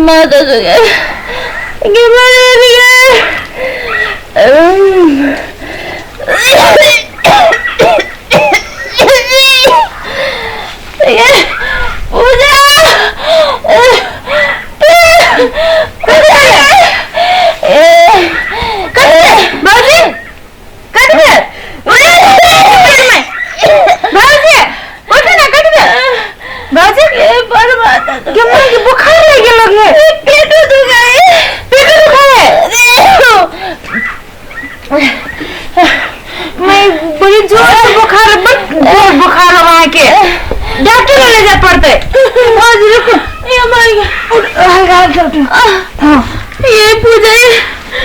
mata juga gimana dia ये पूजा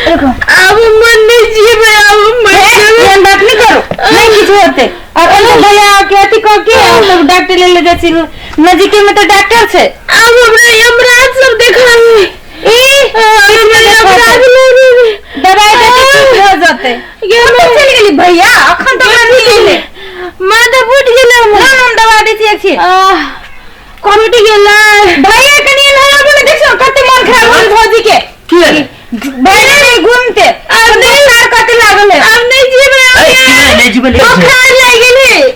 अब मन नहीं जी मैं अब मैं बात नहीं करो नहीं कुछ होते और भैया कहती को कि हम लोग डॉक्टर ले ले जाती नजदीक में तो डॉक्टर छे अब हमरा यमराज सब देखाई दवाई देते ठीक हो जाते ये चल गेली भैया अखन दवा नहीं ले माथा फूट गेले हम दवा देती अछि कमिटी गेला भैया कनी लगा बोले देखो कते मन खराब हो भौजी के की भैया नहीं घूमते अब नहीं मार कते लागल है अब नहीं जीवे नहीं जीवे ले बुखार लग गेली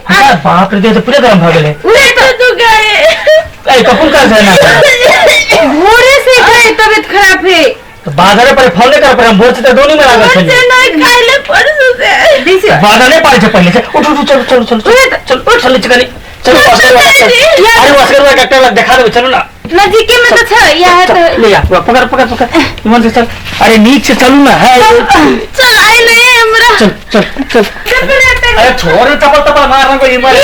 बाप रे दे तो पूरे गरम भ गेले उरे तो गए ए कपूर का है ना भोरे से गए तबीयत खराब है तो बाजार पर फल लेकर पर हम भोर से दोनी में लागल छे नहीं खाइले परसों से बाजार नहीं पाए छे पहले से उठ चल चल चल चलो अरे वास्कर डॉक्टर दिखा दो चलो ना नजदीक में तो था यहां तो ले आ पकड़ पकड़ पकड़ ईमान से चल अरे नीचे से चलू ना है चल आई नहीं हमरा चल चल चल अरे छोड़ टपल टपल मारना को ईमान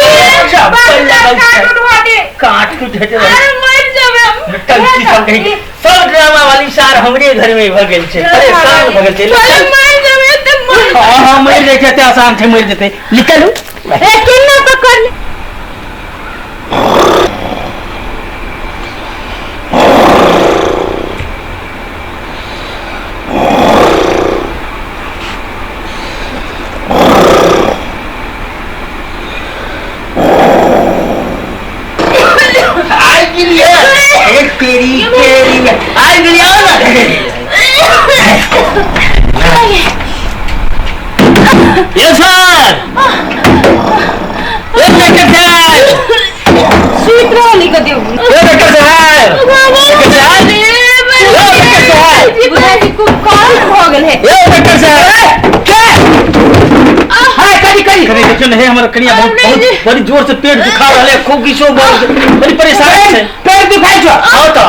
काट के दे अरे मर जावे हम टंकी सब कहीं सब ड्रामा वाली सार हमरे घर में भ गेल छे अरे सब भ गेल छे मर जावे त हां मर जाते ते आसान थे मर जेते निकलू ए किन्ना पकड़ हमारा कनिया बहुत बड़ी जोर से पेट दुखा रहा है खूब किशो बड़ी परेशान है पेट दुखाई जो आओ तो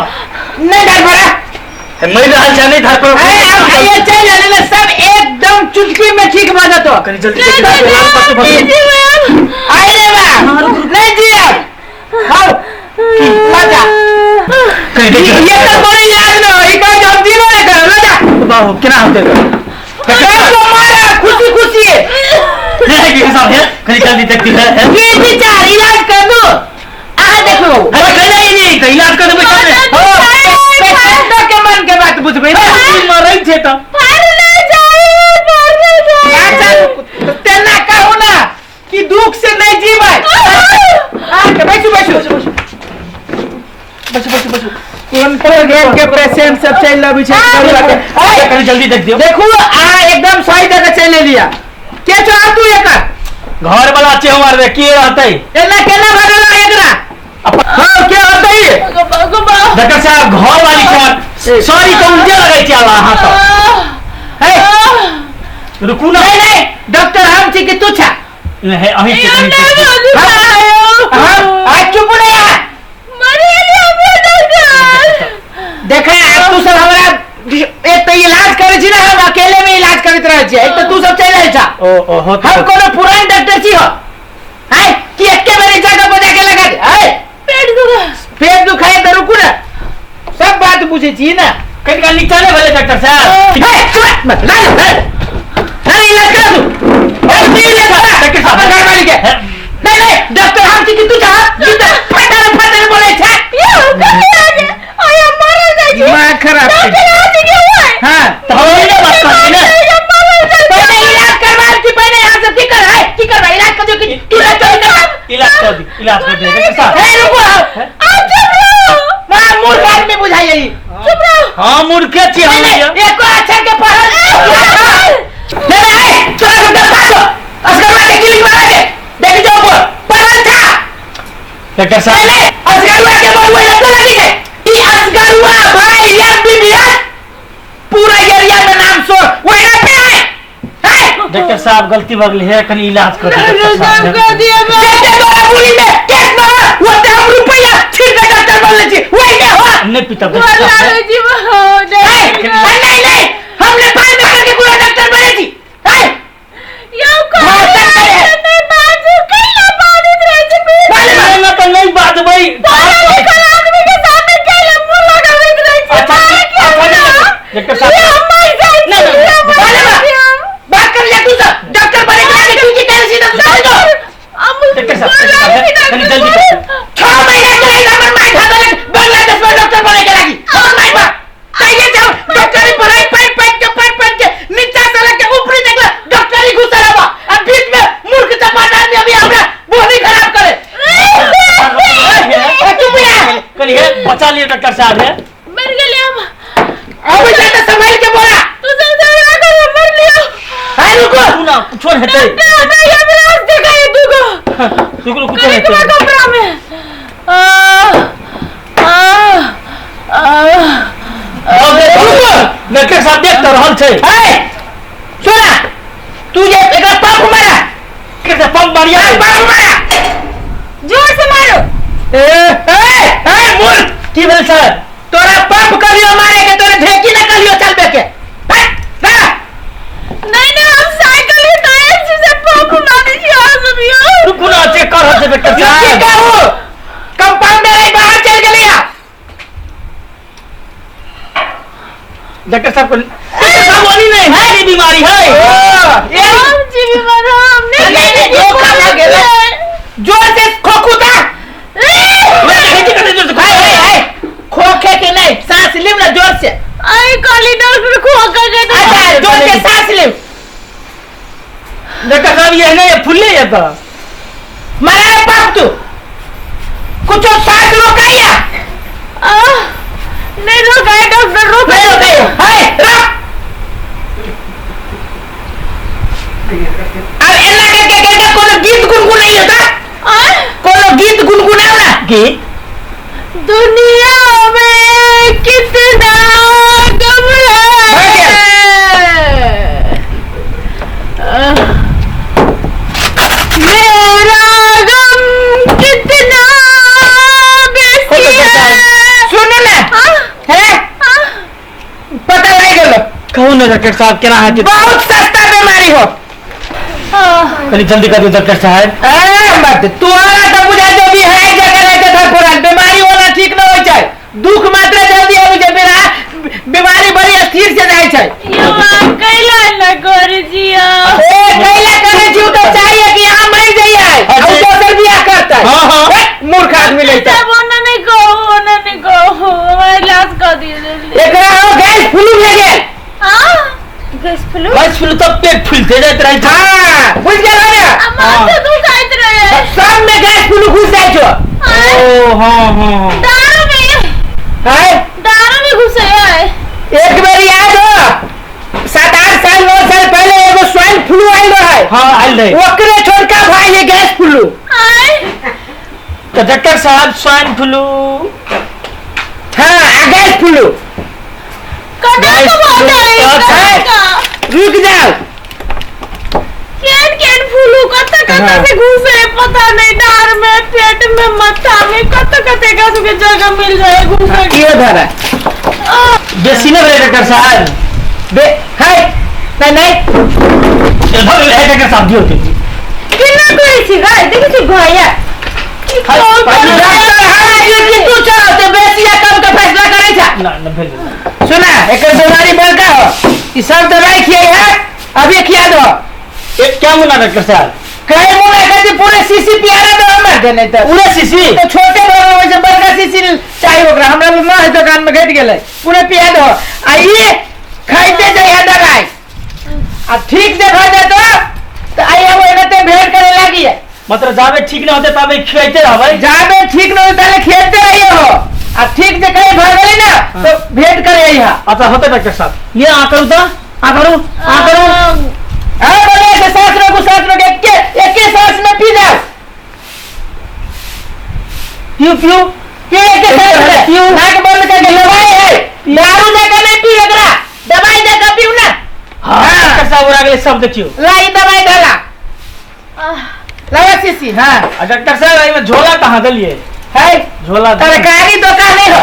नहीं डर पड़ा मैं हाल चाल नहीं धर पर ये चल जाने में सब एकदम चुटकी में ठीक हो जातो कनी जल्दी आए रे बा नहीं जी आओ लाजा ये तो बड़ी याद ना ई का जब दिन में कर लाजा बाबू केना होते तो मारा खुशी खुशी है नहीं कि साहब है कहीं जल्दी देखती है ये बेचारा इलाज कर दो आ देखो अरे कहीं नहीं तो इलाज कर दो बेटा पेशेंट के मन के बात पूछ भाई मर रही थे तो मर ना जाए तेना कहो ना कि दुख से नहीं जीवे आ के बैठो कौन प्रोग्राम के पेशेंट सब चल लबी छे कहीं जल्दी देख दियो देखो आ एकदम सही जगह चले लिया के छो तू एकर घर वाला छे हमार रे के रहतै एना केना भगला एकरा हां के रहतै डॉक्टर साहब घर वाली खबर सॉरी तो उल्टे लगाई थी हां तो है रुकू ना नहीं डॉक्टर हम छी कि तू छा है अही के हां आज चुप नहीं आ मरे लिया डॉक्टर देखा तू सब हमरा एक तो इलाज करे छी ना हम अकेले में इलाज करत रह छी एक तो तू सब चल रहल छा ओ हम कोनो पुरान डॉक्टर छी हो है कि एके बारी जगह पर जाके लगा दे है पेट दुखाए तो रुकू ना सब बात पूछे छी ना कहीं का निकाले वाले डॉक्टर साहब है मत ला इलाज कर दू और नहीं ले डॉक्टर साहब घर वाली के नहीं डॉक्टर हम छी कि तू जा जितना फटर बोले छा आया मारा जाई दिमाग खराब हां तो मूर्खे छी हम एको अक्षर के पढ़ल ले रे चल डॉक्टर साहब असगर में क्लिनिक में आके देख जाओ पढ़ल था डॉक्टर साहब असगरुआ के बहुआ लगने लगी है ई असगरुआ भाई एमबीबीएस पूरा एरिया में नाम सो वही पे है डॉक्टर साहब गलती हो गई है कहीं इलाज कर दिया पूरी में केस मारा वो ते हम रुपया ठीक है डॉक्टर बोल ली वही क्या हुआ नहीं पिता नहीं नहीं हमने पाई में करके पूरा डॉक्टर बने थी यो को नहीं बाजू कइला बाधित रहे छे ना तो नहीं बात भाई आदमी के सामने कइला मुंह लगावित रहे छे डॉक्टर साहब बात कर ले तू तो डॉक्टर बने के तू की टेंशन ना सुन दो डॉक्टर साहब जल्दी 6 महीने के लिए हमर माई खाता ले बांग्लादेश में डॉक्टर बने के लगी और माई बा चाहिए जाओ डॉक्टरी पढ़ाई पढ़ के नीचे से लेके ऊपरी तक डॉक्टरी घुसा रहा अब बीच में मूर्ख चपाट आदमी अभी हमरा बोली खराब करे करिए बचा लिए डॉक्टर साहब है मर गए हम अब जाते संभाल के बोला तू समझा कर मर लियो हाय रुको ना छोड़ हटे मैं ये विलास दिखाई दूंगा रुको कुछ नहीं हटे कमरा में डॉक्टर साहब देख तो रहल छे सुना तू ये एकरा पंप मारा कैसे पंप मारिया पंप मारा जोर से मारो ए मूर्ख की भेल सर तोरा पंप करियो मारे के तोरे ढेकी न कलियो चलबे के नहीं हम साइकिल ही टायर से पंप मारी छी आसबियो रुको ना चेक कर हटे डॉक्टर ठीक साहब है हो कंपाउंडर है बाहर चल गया डॉक्टर साहब को सावनी नहीं है ये बीमारी है ये हम जी बीमार हमने नहीं जो खा गेला जोर से खोखुदा खोखे के नहीं सांस ले ना जोर से आई काली डॉक्टर खोखा के अच्छा जोर से सांस ले डॉक्टर साहब ये नहीं है फुल्ले है तो मारा पाप तू कुछ सांस रोकाया नहीं रोकाया डॉक्टर रोकाया हाय रोक अब एला के कोनो गीत गुनगुनाई होता कोनो गीत गुनगुनाओ ना गीत दुनिया में कितना गम है मेरा गम कितना बेसी है सुन ना है पता नहीं गलो कहू ना डॉक्टर साहब केना है बहुत सस्ता बीमारी हो कहीं जल्दी कर दो डॉक्टर साहब मत तोरा तो बुझा जो भी है जगह लेके था पुरान बीमारी होना ठीक न होय छै दुख मात्रा जल्दी हो जे बिना बीमारी बड़ी स्थिर से जाय छै यो कैला न कर जिया कैला करे छी तो चाहिए कि यहां मर जाइए और दोसर बियाह करतै हां मूर्ख आदमी लेता ओना नहीं कहो इलाज कर दियो एकरा हो गैस फ्लू ले गेल गैस फ्लू तो पेट फूलते जात रहे हां बुझ गेल ना माथा दुखाइत रहे सब में गैस फ्लू घुस जाय छो ओ हां दारू में घुसे है एक बार याद हो 7-8 साल 9 साल पहले एगो स्वाइन फ्लू आइल रहे हां आइल रहे ओकरे छोटका भाई ये गैस फ्लू तो डॉक्टर साहब स्वाइन फ्लू हां गैस फ्लू रुक जाओ केन फ्लू कत्ते से घुसे पता नहीं डार में पेट में माथा में कत्ते के जगह मिल जाए घुसे के धरा बेसी न रहे डॉक्टर साहब बे हाय नहीं इधर है डॉक्टर साहब दियो कितना कोई छी गाय देखि छी भैया डॉक्टर हाय कि तू चल तो बेसी कम का फैसला करे छा ना भेल सुना एकर बीमारी बड़का हो ई सब दवाई खियाई है अभी खिया दो एक क्या मुना डॉक्टर साहब कई मुना कहते पूरे सीसी पियारा दो मर देने तो पूरे सीसी तो छोटे बड़ा वैसे बड़का सीसी चाहिए ओकरा हमरा में मां दुकान में घट गेलै पूरे पिया दो आ ये खाइते जाय दवाई आ ठीक से खा दे तो आई हम एनते भेंट करे लागी है मतलब जावे ठीक न होते तबे खियाते रहबै जावे ठीक न होते तले खेलते रहिए हो आ ठीक जे कहे भागली ना तो भेंट करे यहाँ। अच्छा होते डॉक्टर साहब, ये आ करू तो आ करू अरे बोले ऐसे सांस रोको एक सांस में पी जाओ। पियो एक सांस में पियो। नाक बंद करके दवाई है, दारू देकर नहीं पी एकरा, दवाई देकर पीऊ ना। हाँ डॉक्टर साहब और अगले सब देखियो। लाई दवाई डाला लगा शीशी। हाँ डॉक्टर साहब में झोला कहाँ दलिए है झोला तरकारी दुकान नहीं हो,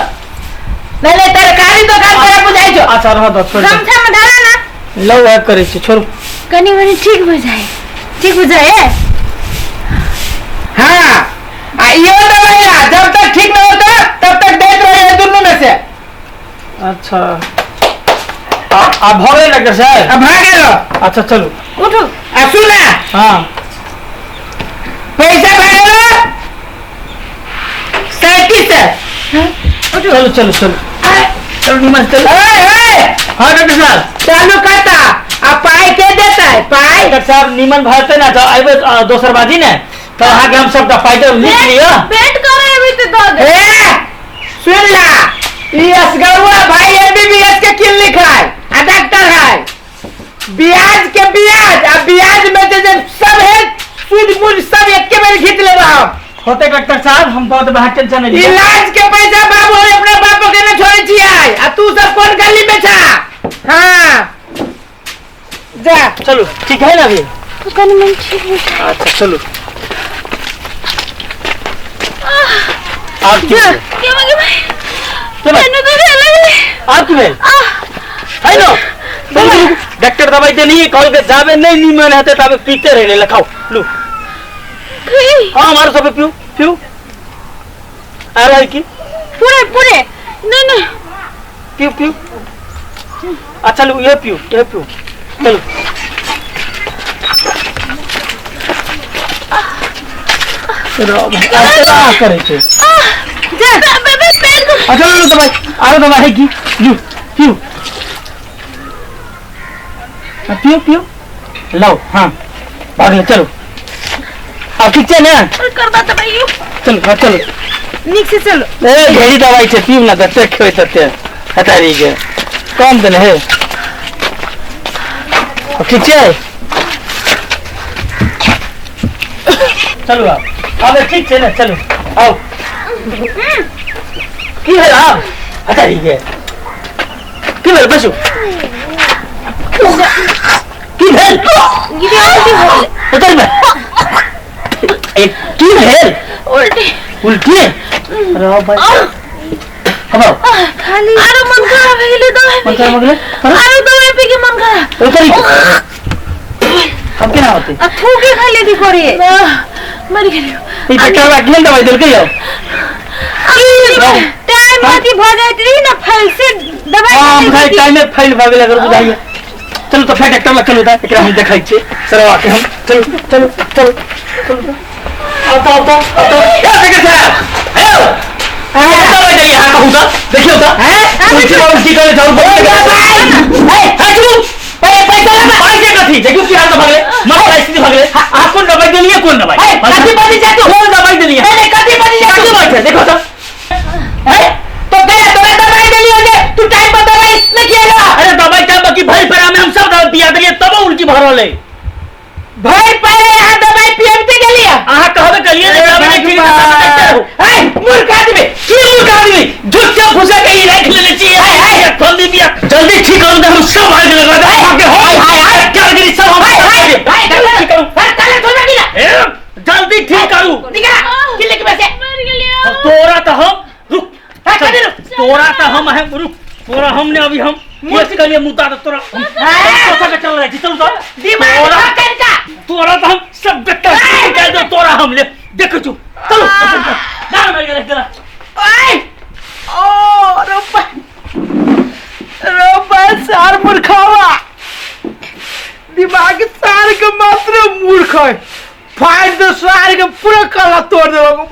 नहीं तरकारी दुकान तेरा बुझाई जो। अच्छा रह दो छोड़ गमछा में डाला ना लो ऐप करे छी छोड़। कनी मनी ठीक बुझाए। हाँ ये दवाई ना जब तक ठीक न होता तब तक देख रहे हैं दोनों में से। अच्छा आप भागे डॉक्टर साहब अब भागे लो। अच्छा चलो उठो सुना हाँ पैसा भागे लो 37 है। चलो चलो चलो चलो निमन चलो। हाँ डॉक्टर साहब चालू करता अब पाई के देता है पाई। डॉक्टर साहब निमन भरते ना तो अबे दोसर बाजी ने तो आगे हम सबका फाइटर लिख लिया। पेट करे अभी तो दो दे। सुन ला ये असगरुआ भाई एमबीबीएस के किल लिखा है आ डॉक्टर है ब्याज के ब्याज अब ब्याज में जब सब है सूद मूल सब एक के बार खींच लेबा हम होते डॉक्टर साहब हम बहुत बड़ा टेंशन नहीं लिया। इलाज के पैसा बाबू अपने बापो के न छोड़े छी आय आ तू सब कौन गली में छा। हाँ जा चलो ठीक है ना अभी। कनी मनी ठीक बुझाए। अच्छा चलो आप की के मगे भाई चलो मैंने तो लगे आप की है नो डॉक्टर दवाई दे नहीं कॉल के जावे नहीं निमन है तबे पीते रहने लखाओ लो। हाँ हमारे सब पियो आ रहा है कि पूरे नहीं पियो अच्छा लो ये पियो चलो करे थे जा बेबे पेट को अच्छा लो दवाई आरो दवाई है कि पियो लो। हाँ भाग ले चलो आप ठीक है ना करवा दवाई चलो हाँ चलो नीक से चलो। ए घेरी दवाई छे पियो ना तो खेवे तते हतारी के कम दिन है ठीक है। चलो आप अबे ठीक है ना चलो आओ की है आप हतारी के की भेल बसो की भेल गिरी उल्टी हो उतर में की भेल उल्टी अरे भाई अब खाली अरे मन खराब है ले दवाई मन कर मगले अरे दवाई पी के मन खराब उतरी अब क्या होते अब थूके खाली दी कोरी मर गई ये डॉक्टर अकेले दवाई दे के जाओ। टाइम आती भ जाती ना फाइल से दवाई हम खाई टाइम में फाइल भागे लगर बुझाइए। चलो तो फिर डॉक्टर लग चलो ता एकरा हम देखाई छे सरवा के हम चलो आओ क्या देखे साहब दवाई दे यहां कहूं तो देखियो तो उल्टी उल्टी करे जाओ पैसा लगा पैसे कथी देखियो की हाल तो भागले मत पैसे भागले आप कौन दवाई देलिए कौन दवाई कथी बनी जाती कौन दवाई देलिए अरे कथी बनी जाती बैठे देखो तो तो गया तो दवाई देलिए जे तू टाइम पर दवाई इसने किया। अरे दवाई टाइम बाकी भाई पर हम सब दवाई दिया दिए तब उल्टी भरल है भाई पहले यहाँ दवाई पीएमती के लिए आहा कहबे कलिए दवाई फ्री में सकते हो। हाय मूर्ख आदमी की मूर्ख आदमी झूठ के फुसा के ही रख लेने चाहिए। हाय जल्दी दिया जल्दी ठीक करो तो हम सब आगे लगा दे आगे हाय क्या गिरी सब हम हाय जल्दी करो ताले छोड़ दिला जल्दी ठीक करू निकला किले के पैसे मर गई तोरा तो हम रुक तोरा तो हम है रुक तोरा हमने अभी हम केस के लिए मुद्दा तो तोरा कैसा का चल रहा है चल तो दिमाग खा का तोरा तो हम सब बेटा कह दो तोरा हम ले देखो तू चलो ना मैं गया तेरा ओए ओ रोपा सार मूर्खवा दिमाग सार के मात्र मूर्ख है फाइट दो सार के पूरा काला तोड़ देबो